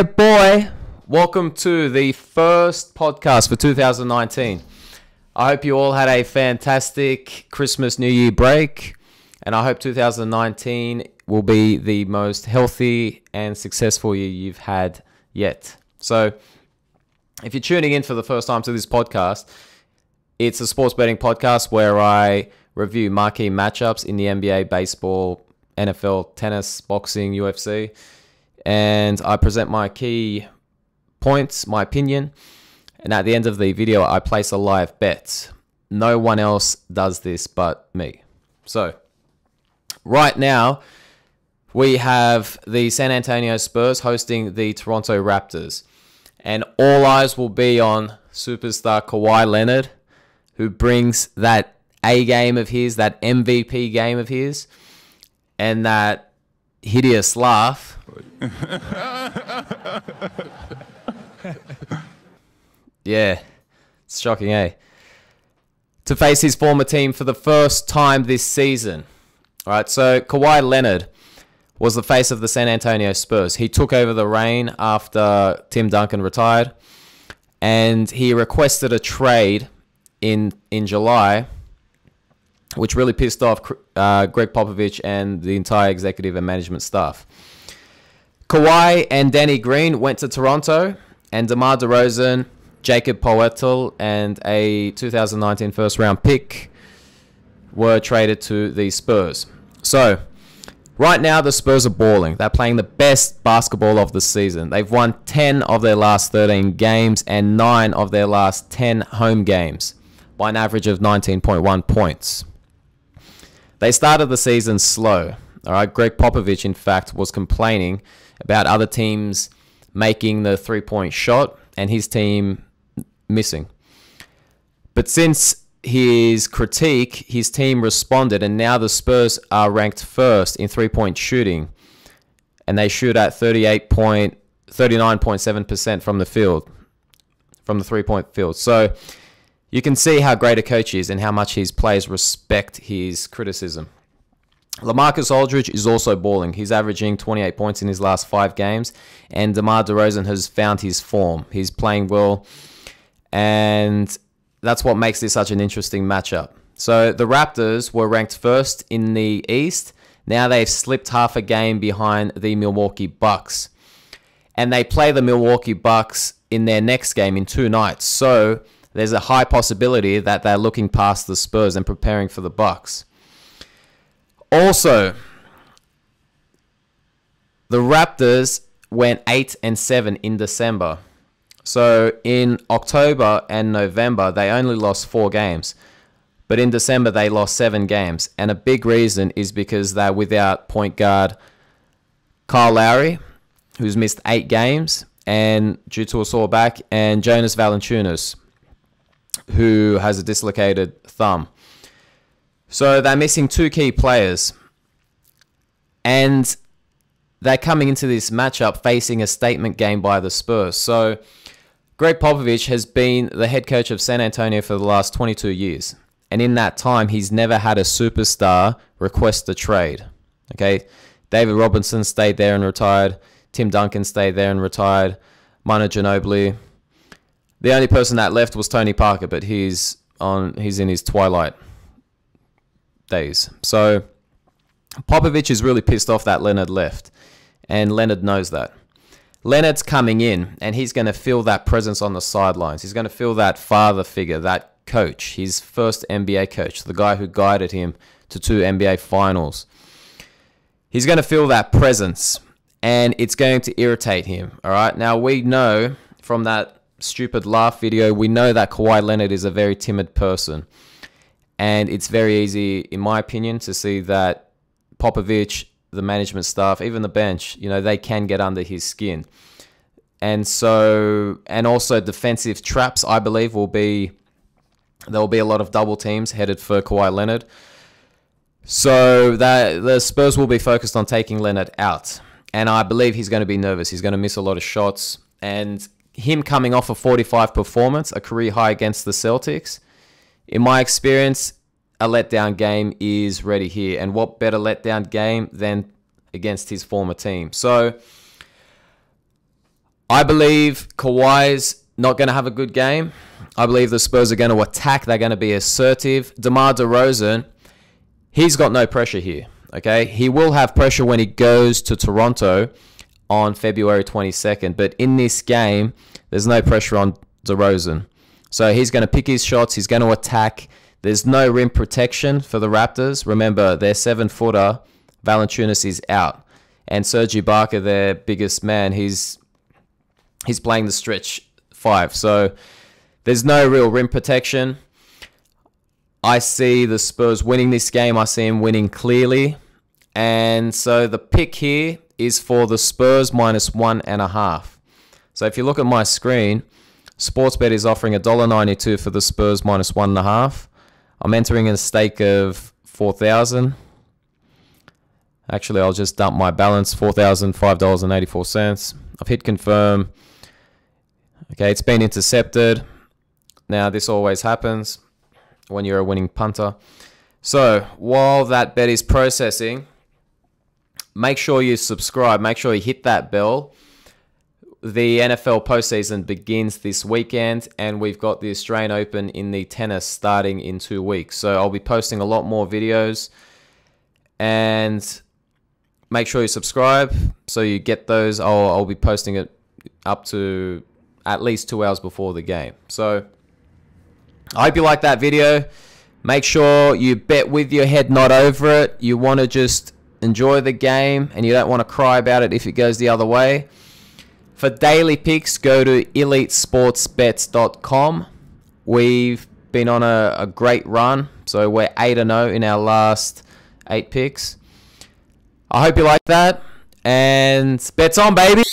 Yeah, boy. Welcome to the first podcast for 2019. I hope you all had a fantastic Christmas, New Year break. And I hope 2019 will be the most healthy and successful year you've had yet. So, if you're tuning in for the first time to this podcast, it's a sports betting podcast where I review marquee matchups in the NBA, baseball, NFL, tennis, boxing, UFC. And I present my key points, my opinion. And at the end of the video, I place a live bet. No one else does this but me. So, right now, we have the San Antonio Spurs hosting the Toronto Raptors. And all eyes will be on superstar Kawhi Leonard, who brings that A game of his, that MVP game of his, and that hideous laugh. Yeah, it's shocking, eh? To face his former team for the first time this season. All right, so Kawhi Leonard was the face of the San Antonio Spurs. He took over the reign after Tim Duncan retired, and he requested a trade in July, which really pissed off Greg Popovich and the entire executive and management staff. Kawhi and Danny Green went to Toronto, and DeMar DeRozan, Jacob Poeltl, and a 2019 first-round pick were traded to the Spurs. So, right now, the Spurs are balling. They're playing the best basketball of the season. They've won 10 of their last 13 games and 9 of their last 10 home games by an average of 19.1 points. They started the season slow. All right, Greg Popovich, in fact, was complaining about other teams making the three-point shot and his team missing. But since his critique, his team responded, and now the Spurs are ranked first in three-point shooting, and they shoot at 39.7% from the field, from the three-point field. So you can see how great a coach he is and how much his players respect his criticism. LaMarcus Aldridge is also balling. He's averaging 28 points in his last 5 games, and DeMar DeRozan has found his form. He's playing well, and that's what makes this such an interesting matchup. So the Raptors were ranked first in the East. Now they've slipped half a game behind the Milwaukee Bucks, and they play the Milwaukee Bucks in their next game in 2 nights. So there's a high possibility that they're looking past the Spurs and preparing for the Bucks. Also, the Raptors went 8-7 in December. So in October and November, they only lost 4 games. But in December, they lost 7 games. And a big reason is because they're without point guard Kyle Lowry, who's missed 8 games and due to a sore back, and Jonas Valanciunas, who has a dislocated thumb. So they're missing 2 key players. And they're coming into this matchup facing a statement game by the Spurs. So Greg Popovich has been the head coach of San Antonio for the last 22 years. And in that time, he's never had a superstar request a trade. Okay, David Robinson stayed there and retired. Tim Duncan stayed there and retired. Manu Ginobili. The only person that left was Tony Parker, but he's in his twilight days. So Popovich is really pissed off that Leonard left, and Leonard knows that. Leonard's coming in, and he's going to feel that presence on the sidelines. He's going to feel that father figure, that coach, his first NBA coach, the guy who guided him to 2 NBA finals. He's going to feel that presence, and it's going to irritate him. All right. Now, we know from that stupid laugh video, we know that Kawhi Leonard is a very timid person. And it's very easy, in my opinion, to see that Popovich, the management staff, even the bench, they can get under his skin. And also defensive traps, I believe, there will be a lot of double teams headed for Kawhi Leonard. So that the Spurs will be focused on taking Leonard out. And I believe he's going to be nervous. He's going to miss a lot of shots. And him coming off a 45 performance, a career high against the Celtics, in my experience, a letdown game is ready here. And what better letdown game than against his former team? So I believe Kawhi's not going to have a good game. I believe the Spurs are going to attack. They're going to be assertive. DeMar DeRozan, he's got no pressure here. Okay, he will have pressure when he goes to Toronto on February 22nd. But in this game, there's no pressure on DeRozan. So he's going to pick his shots. He's going to attack. There's no rim protection for the Raptors. Remember, their 7-footer, Valanciunas, is out. And Serge Ibaka, their biggest man, he's playing the stretch 5. So there's no real rim protection. I see the Spurs winning this game. I see him winning clearly. And so the pick here is for the Spurs -1.5. So if you look at my screen, Sportsbet is offering $1.92 for the Spurs -1.5. I'm entering a stake of 4,000. Actually, I'll just dump my balance, $4,005.84. I've hit confirm. Okay, it's been intercepted. Now, this always happens when you're a winning punter. So, while that bet is processing, make sure you subscribe. Make sure you hit that bell. The NFL postseason begins this weekend, and we've got the Australian Open in the tennis starting in 2 weeks. So, I'll be posting a lot more videos. And make sure you subscribe so you get those. I'll be posting it up to at least 2 hours before the game. So, I hope you like that video. Make sure you bet with your head, not over it. You want to just enjoy the game, and you don't want to cry about it if it goes the other way. For daily picks, go to elitesportsbets.com. We've been on a great run. So we're 8-0 in our last 8 picks. I hope you like that. And bets on, baby.